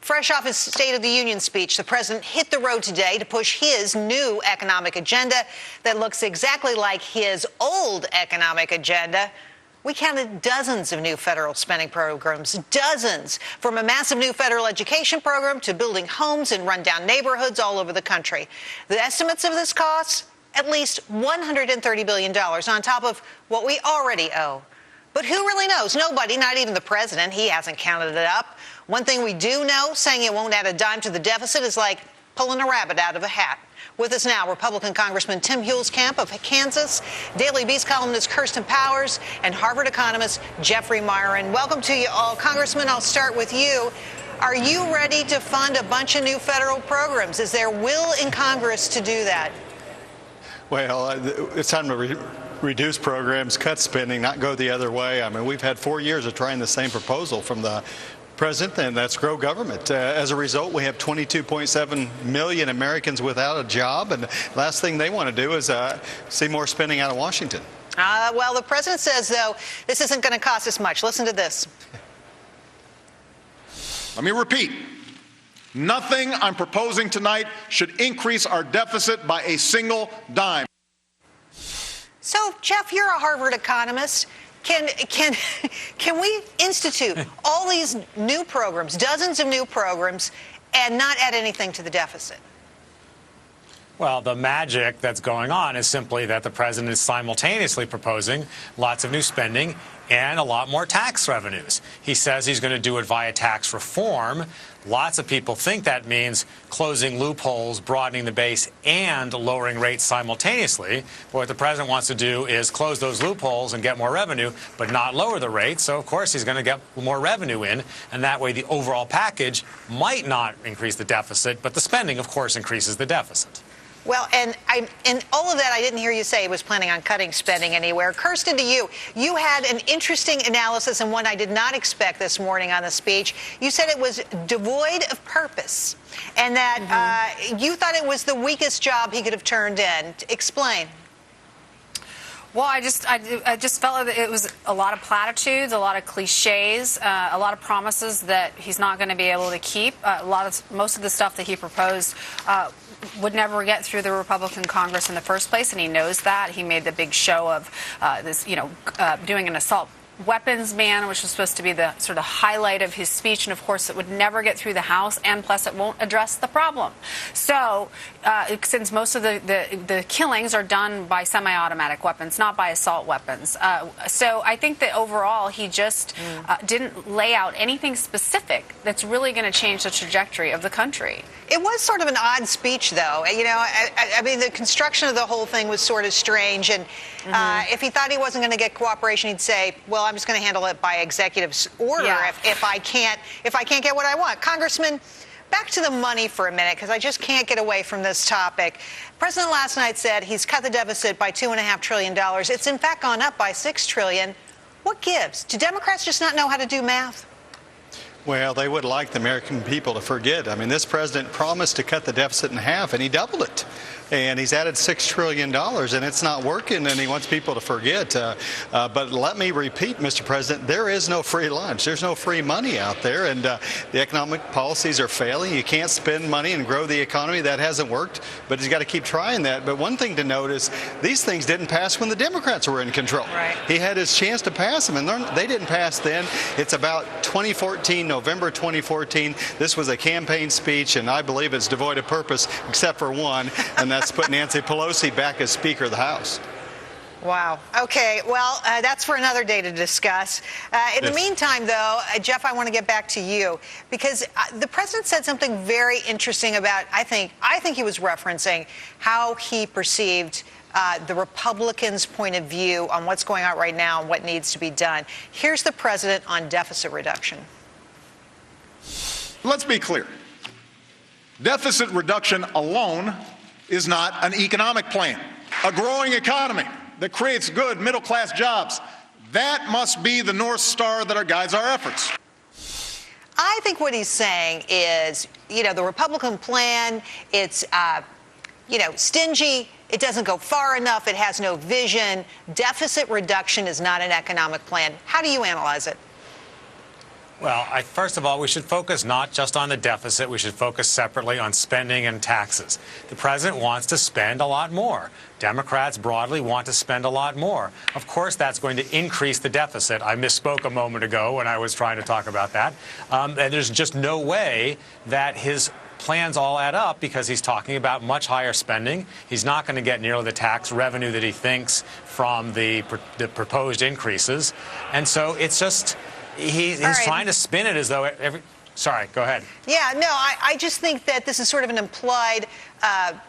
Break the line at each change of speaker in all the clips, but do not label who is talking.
Fresh off his State of the Union speech, the president hit the road today to push his new economic agenda that looks exactly like his old economic agenda. We counted dozens of new federal spending programs, dozens, from a massive new federal education program to building homes in rundown neighborhoods all over the country. The estimates of this cost, at least $130 billion on top of what we already owe. But who really knows? Nobody, not even the president. He hasn't counted it up. One thing we do know, saying it won't add a dime to the deficit is like pulling a rabbit out of a hat. With us now, Republican Congressman Tim Huelskamp of Kansas, Daily Beast columnist Kirsten Powers, and Harvard economist Jeffrey Myron. Welcome to you all. Congressman, I'll start with you. Are you ready to fund a bunch of new federal programs? Is there will in Congress to do that?
Well, it's time to reduce programs, cut spending, not go the other way. I mean, we've had 4 years of trying the same proposal from the president, and that's grow government. As a result, we have 22.7 million Americans without a job, and last thing they want to do is see more spending out of Washington.
Well, the president says, though, this isn't going to cost us much. Listen to this.
Let me repeat. Nothing I'm proposing tonight should increase our deficit by a single dime.
So, Jeff, you're a Harvard economist. Can we institute all these new programs, dozens of new programs, and not add anything to the deficit?
Well, the magic that's going on is simply that the president is simultaneously proposing lots of new spending and a lot more tax revenues. He says he's going to do it via tax reform. Lots of people think that means closing loopholes, broadening the base, and lowering rates simultaneously. But what the president wants to do is close those loopholes and get more revenue, but not lower the rate. So, of course, he's going to get more revenue in, and that way the overall package might not increase the deficit, but the spending, of course, increases the deficit.
Well, and in all of that, I didn't hear you say he was planning on cutting spending anywhere. Kirsten, to you, you had an interesting analysis and one I did not expect this morning on the speech. You said it was devoid of purpose and that you thought it was the weakest job he could have turned in. Explain.
Well, I just felt that it was a lot of platitudes, a lot of cliches, a lot of promises that he's not going to be able to keep. Most of the stuff that he proposed would never get through the Republican Congress in the first place, and he knows that. He made the big show of doing an assault weapons ban, which was supposed to be the sort of highlight of his speech, and of course it would never get through the House, and plus it won't address the problem. So since most of the killings are done by semi-automatic weapons, not by assault weapons, so I think that overall he just didn't lay out anything specific that's really going to change the trajectory of the country.
It was sort of an odd speech, though. You know, I mean, the construction of the whole thing was sort of strange. And if he thought he wasn't going to get cooperation, he'd say, "Well, I'm just going to handle it by executive order if I can't get what I want." Congressman, back to the money for a minute, because I just can't get away from this topic. The president last night said he's cut the deficit by $2.5 trillion. It's in fact gone up by $6 trillion. What gives? Do Democrats just not know how to do math?
Well, they would like the American people to forget. I mean, this president promised to cut the deficit in half, and he doubled it. And he's added $6 trillion, and it's not working, and he wants people to forget. But let me repeat, Mr. President, there is no free lunch. There's no free money out there, and the economic policies are failing. You can't spend money and grow the economy. That hasn't worked, but he's got to keep trying that. But one thing to note is these things didn't pass when the Democrats were in control.
Right.
He had his chance to pass them, and they didn't pass then. It's about 2014, November 2014. This was a campaign speech, and I believe it's devoid of purpose, except for one, and that's put Nancy Pelosi back as Speaker of the House.
Wow. Okay. Well, that's for another day to discuss. In the meantime, though, Jeff, I want to get back to you because the president said something very interesting about, I think he was referencing how he perceived the Republicans' point of view on what's going on right now and what needs to be done. Here's the president on deficit reduction.
Let's be clear. Deficit reduction alone is not an economic plan. A growing economy that creates good middle-class jobs, that must be the North Star that guides our efforts.
I think what he's saying is, the Republican plan, it's, stingy. It doesn't go far enough. It has no vision. Deficit reduction is not an economic plan. How do you analyze it?
Well, first of all, we should focus not just on the deficit. We should focus separately on spending and taxes. The president wants to spend a lot more. Democrats broadly want to spend a lot more. Of course, that's going to increase the deficit. I misspoke a moment ago when I was trying to talk about that. And there's just no way that his plans all add up because he's talking about much higher spending. He's not going to get nearly the tax revenue that he thinks from the proposed increases. And so it's just... He's trying to spin it as though Sorry, go ahead.
Yeah, no, I just think that this is sort of an implied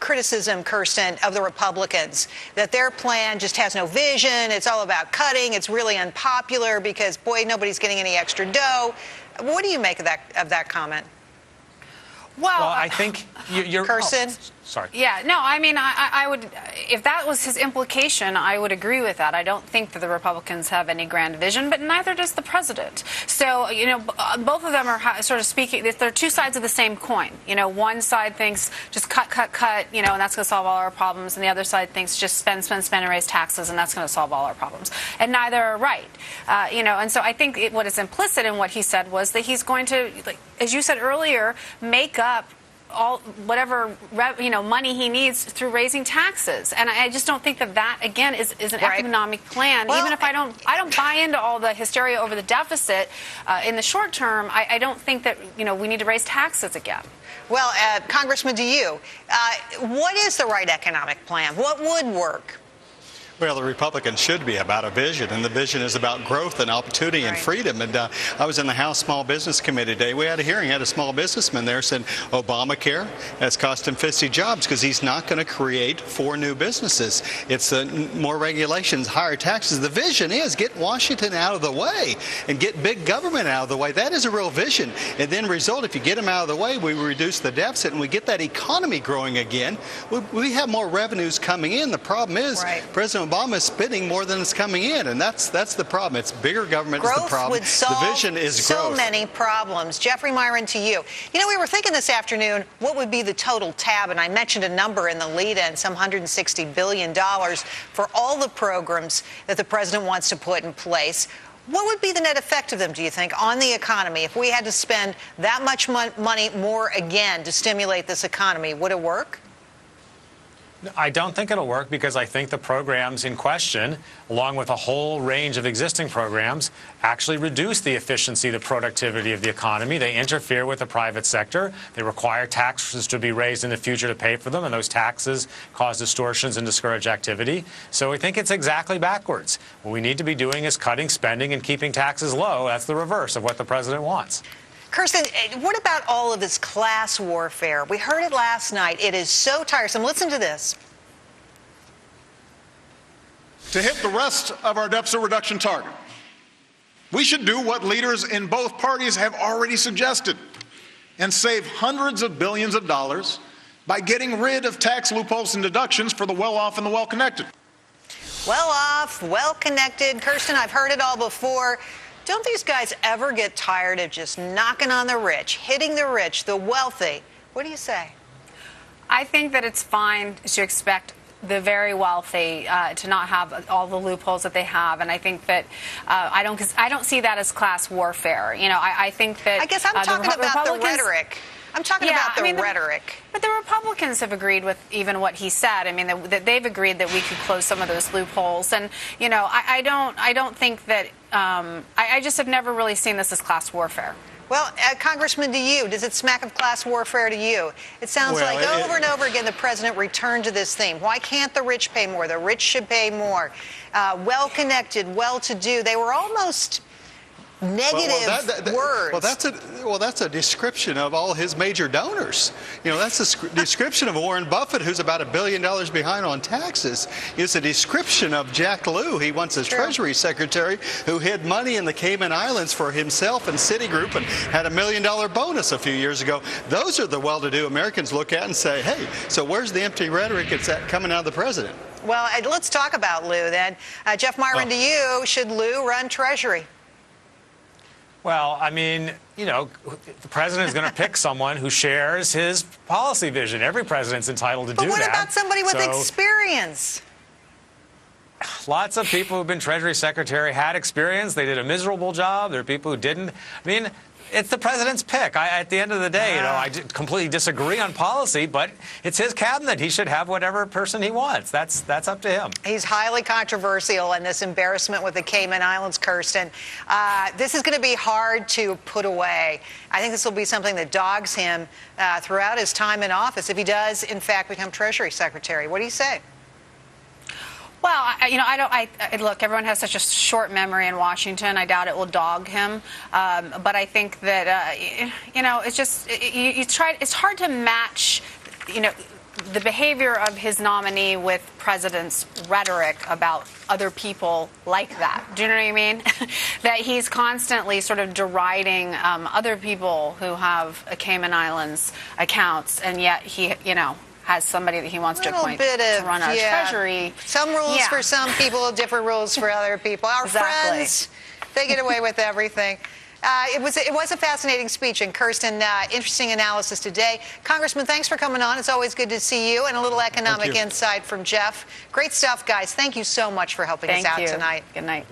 criticism, Kirsten, of the Republicans, that their plan just has no vision. It's all about cutting. It's really unpopular because, boy, nobody's getting any extra dough. What do you make of that comment?
Well,
I think you're...
Kirsten?
Sorry.
Yeah, no, I mean, I would, if that was his implication, I would agree with that. I don't think that the Republicans have any grand vision, but neither does the president. So, both of them are sort of speaking, they're two sides of the same coin. One side thinks just cut, and that's going to solve all our problems, and the other side thinks just spend, and raise taxes, and that's going to solve all our problems. And neither are right. And so I think what is implicit in what he said was that he's going to, as you said earlier, make up all whatever money he needs through raising taxes, and I just don't think that again is an economic plan. Well, even if I don't buy into all the hysteria over the deficit in the short term, I don't think that we need to raise taxes again.
Well, Congressman, to you, what is the right economic plan? What would work?
Well, the Republicans should be about a vision, and the vision is about growth and opportunity and freedom. And I was in the House Small Business Committee today. We had a hearing, had a small businessman there said Obamacare has cost him 50 jobs because he's not going to create 4 new businesses. It's more regulations, higher taxes. The vision is get Washington out of the way and get big government out of the way. That is a real vision. And then if you get them out of the way, we reduce the deficit and we get that economy growing again. We have more revenues coming in. The problem is President Obama is spending more than is coming in, and that's the problem. It's bigger government is the problem.
Would solve
the vision is
so many problems. Jeffrey Myron, to you. We were thinking this afternoon, what would be the total tab? And I mentioned a number in the lead-in, some $160 billion for all the programs that the president wants to put in place. What would be the net effect of them, do you think, on the economy? If we had to spend that much money more again to stimulate this economy, would it work?
I don't think it'll work because I think the programs in question, along with a whole range of existing programs, actually reduce the efficiency, the productivity of the economy. They interfere with the private sector. They require taxes to be raised in the future to pay for them, and those taxes cause distortions and discourage activity. So I think it's exactly backwards. What we need to be doing is cutting spending and keeping taxes low. That's the reverse of what the president wants.
Kirsten, what about all of this class warfare? We heard it last night. It is so tiresome. Listen to this.
To hit the rest of our deficit reduction target, we should do what leaders in both parties have already suggested and save hundreds of billions of dollars by getting rid of tax loopholes and deductions for the well-off and the well-connected.
Well-off, well-connected. Kirsten, I've heard it all before. Don't these guys ever get tired of just knocking on the rich, hitting the rich, the wealthy? What do you say?
I think that it's fine to expect the very wealthy to not have all the loopholes that they have, and I think that I don't see that as class warfare. I think that
I guess I'm talking about the rhetoric. I'm talking about the rhetoric.
But the Republicans have agreed with even what he said. I mean, that they've agreed that we could close some of those loopholes. And, I don't think that I just have never really seen this as class warfare.
Well, Congressman, to you, does it smack of class warfare to you? It sounds like over and over again the president returned to this theme. Why can't the rich pay more? The rich should pay more. Well-connected, well-to-do. They were almost negative words.
Well, that's a description of all his major donors. That's a description of Warren Buffett, who's about $1 billion behind on taxes. It's a description of Jack Lew. He once as Treasury Secretary who hid money in the Cayman Islands for himself and Citigroup and had $1 million bonus a few years ago. Those are the well-to-do Americans look at and say, hey, so where's the empty rhetoric that's coming out of the president?
Well, let's talk about Lew then. Jeff Myron, to you, should Lew run Treasury?
Well, I mean, the president is going to pick someone who shares his policy vision. Every president's entitled to do that.
But what about somebody with experience?
lots of people who've been Treasury Secretary had experience. They did a miserable job. There are people who didn't. I mean, it's the president's pick. At the end of the day, I completely disagree on policy, but it's his cabinet. He should have whatever person he wants. That's up to him.
He's highly controversial, and this embarrassment with the Cayman Islands, Kirsten, this is going to be hard to put away. I think this will be something that dogs him throughout his time in office if he does, in fact, become Treasury Secretary. What do you say?
Well, look, everyone has such a short memory in Washington. I doubt it will dog him. But I think that, it's just, it's hard to match, the behavior of his nominee with president's rhetoric about other people like that. Do you know what I mean? That he's constantly sort of deriding other people who have Cayman Islands accounts, and yet he, has somebody that he wants to appoint to run our Treasury.
Some rules for some people, different rules for other people. Our friends, they get away with everything. It was a fascinating speech, and Kirsten, interesting analysis today. Congressman, thanks for coming on. It's always good to see you, and a little economic insight from Jeff. Great stuff, guys. Thank you so much for helping us out tonight.
Good night.